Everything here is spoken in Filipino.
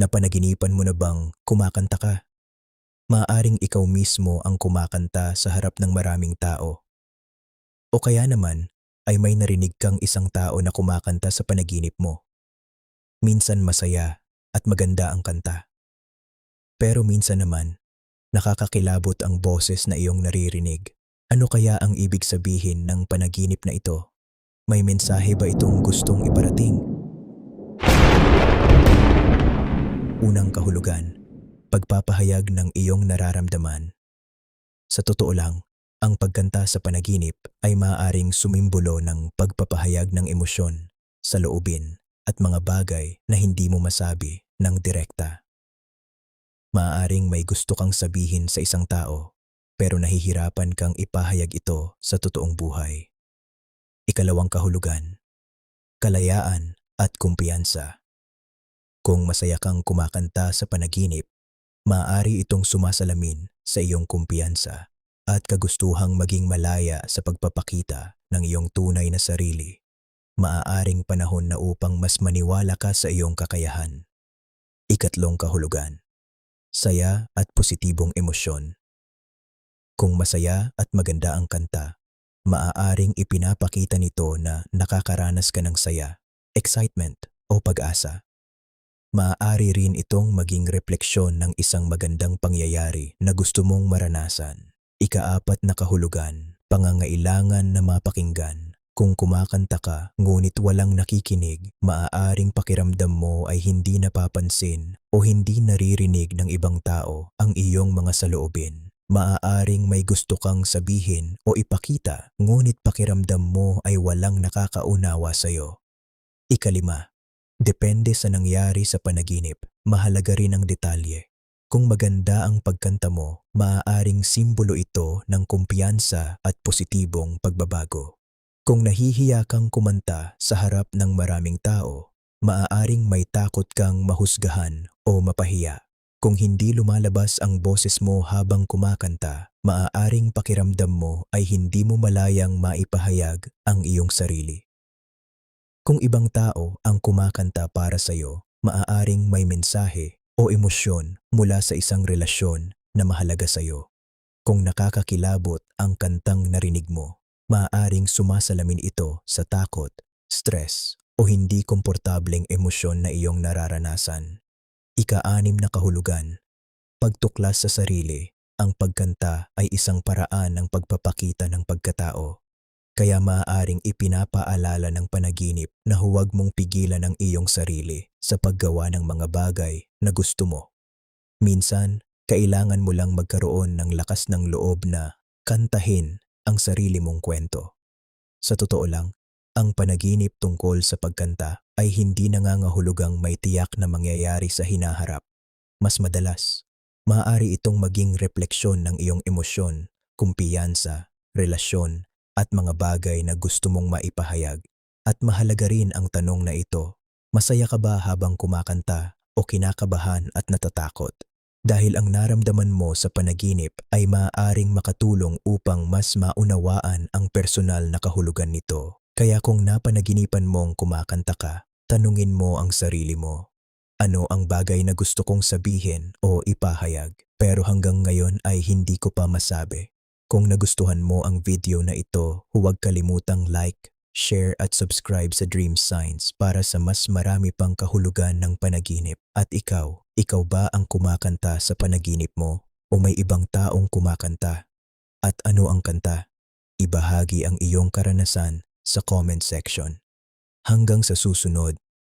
Napanaginipan mo na bang kumakanta ka? Maaaring ikaw mismo ang kumakanta sa harap ng maraming tao. O kaya naman ay may narinig kang isang tao na kumakanta sa panaginip mo. Minsan masaya at maganda ang kanta. Pero minsan naman, nakakakilabot ang boses na iyong naririnig. Ano kaya ang ibig sabihin ng panaginip na ito? May mensahe ba itong gustong iparating? Unang kahulugan, pagpapahayag ng iyong nararamdaman. Sa totoo lang, ang pagkanta sa panaginip ay maaaring sumimbolo ng pagpapahayag ng emosyon, saloobin at mga bagay na hindi mo masabi ng direkta. Maaaring may gusto kang sabihin sa isang tao pero nahihirapan kang ipahayag ito sa totoong buhay. Ikalawang kahulugan, kalayaan at kumpiyansa. Kung masaya kang kumakanta sa panaginip, maaari itong sumasalamin sa iyong kumpiyansa at kagustuhang maging malaya sa pagpapakita ng iyong tunay na sarili. Maaaring panahon na upang mas maniwala ka sa iyong kakayahan. Ikatlong kahulugan, saya at positibong emosyon. Kung masaya at maganda ang kanta, maaaring ipinapakita nito na nakakaranas ka ng saya, excitement o pag-asa. Maaari rin itong maging refleksyon ng isang magandang pangyayari na gusto mong maranasan. Ikaapat na kahulugan, pangangailangan na mapakinggan. Kung kumakanta ka ngunit walang nakikinig, maaaring pakiramdam mo ay hindi napapansin o hindi naririnig ng ibang tao ang iyong mga saloobin. Maaaring may gusto kang sabihin o ipakita ngunit pakiramdam mo ay walang nakakaunawa sa iyo. Ikalima, depende sa nangyari sa panaginip, mahalaga rin ang detalye. Kung maganda ang pagkanta mo, maaaring simbolo ito ng kumpiyansa at positibong pagbabago. Kung nahihiya kang kumanta sa harap ng maraming tao, maaaring may takot kang mahusgahan o mapahiya. Kung hindi lumalabas ang boses mo habang kumakanta, maaaring pakiramdam mo ay hindi mo malayang maipahayag ang iyong sarili. Kung ibang tao ang kumakanta para sa iyo, maaaring may mensahe o emosyon mula sa isang relasyon na mahalaga sa iyo. Kung nakakakilabot ang kantang narinig mo, maaaring sumasalamin ito sa takot, stress o hindi komportableng emosyon na iyong nararanasan. Ika-anim na kahulugan, pagtuklas sa sarili. Ang pagkanta ay isang paraan ng pagpapakita ng pagkatao. Kaya maaaring ipinapaalala ng panaginip na huwag mong pigilan ang iyong sarili sa paggawa ng mga bagay na gusto mo. Minsan, kailangan mo lang magkaroon ng lakas ng loob na kantahin ang sarili mong kwento. Sa totoo lang, ang panaginip tungkol sa pagkanta ay hindi nangangahulugang may tiyak na mangyayari sa hinaharap. Mas madalas, maaari itong maging refleksyon ng iyong emosyon, kumpiyansa, relasyon, at mga bagay na gusto mong maipahayag. At mahalaga rin ang tanong na ito, masaya ka ba habang kumakanta o kinakabahan at natatakot? Dahil ang naramdaman mo sa panaginip ay maaaring makatulong upang mas maunawaan ang personal na kahulugan nito. Kaya kung napanaginipan mong kumakanta ka, tanungin mo ang sarili mo. Ano ang bagay na gusto kong sabihin o ipahayag? Pero hanggang ngayon ay hindi ko pa masabi. Kung nagustuhan mo ang video na ito, huwag kalimutang like, share at subscribe sa Dream Signs para sa mas marami pang kahulugan ng panaginip. At ikaw ba ang kumakanta sa panaginip mo o may ibang taong kumakanta? At ano ang kanta? Ibahagi ang iyong karanasan sa comment section. Hanggang sa susunod,